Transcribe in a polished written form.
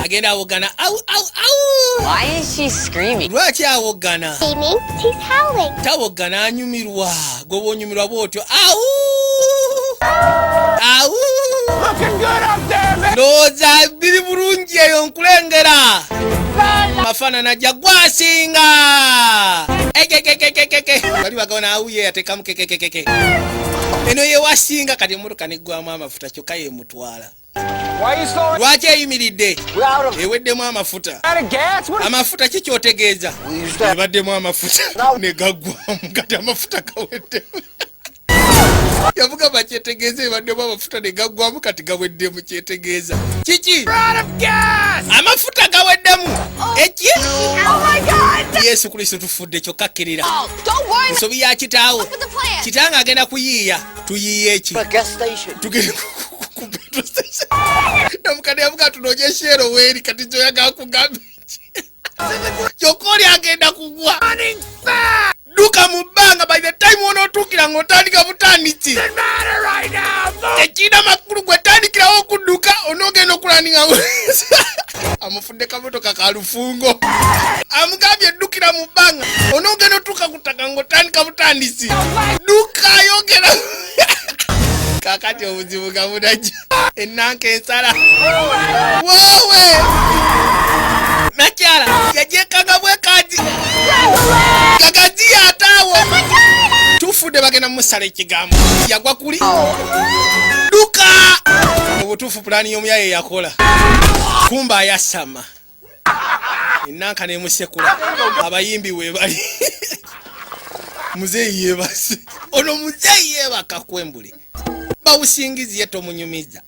agenda awogana au au au. Why is she screaming? Lwaki awogana? Screaming? She's howling. Tawogana anyumirwa. Gwe bw'onyumirwa bw'otyo au au. Looking good up there, man. Ndowooza biri bulungi eyo nkulengera. Mafaanana ajja gwasinga. Ekekekekeke. Bali bagona awuye yatekamu kekekekeke. Eno ye wasinga kati emmotoka neggwamu amafuta kyokka yemutwala. Why you slowing? Lwaki eyimiridde? We're out of Eweddemu amafuta. gas. What? Amafuta ki kyotegeeza? Ebaddemu amafuta ne gaggwamu kati amafuta gaweddemu. Yavugamba kyetegeeza ebaddemu amafuta ne gaggwamu kati gaweddemu kyetegeeza. Kiki? Amafuta gaweddemu. Eki? Oh my God! Yesu Kristo tufudde kyokka kkirira. Oh, don't worry. Ensobi ya kitaawo. What's the plan? Kitange agenda kuyiiya. Tuyiiye eki? Gas station. Tugende ku petrol station. Namukadde yavuga tunoonye shero weeri kati kyoyagala kugamba eki? Kyokka oli agenda kugwa. Duka mu bbanga by the time onootuukira ng'otandika butandiki. Tekiina makulu gwetandikirawo okudduka onoogenda okulaninga amufudde kamotoka ka lufungo. Amugambye eddukira mu bbanga onoogenda otuuka ku ttaka ng'otandika butandisi. Dduka ayogera. Kaakati obuzibu nga bunajja. Ennanka ensala. Woowe! Nakyala yagyekanga bwekazi. Kagazi ataawo. Tufudde bagenda musala ekigambo. Yagwa kuli. Duka! Obutuufu pulaani y'omuyaye yakola. Kumba ayasama. Ennanka nemusekula. Abayimbi weebali. Muzeeyi yeebase. Ono muzeeyi yeebaka kwembuli. Bawusingizi ye tomunyumiza.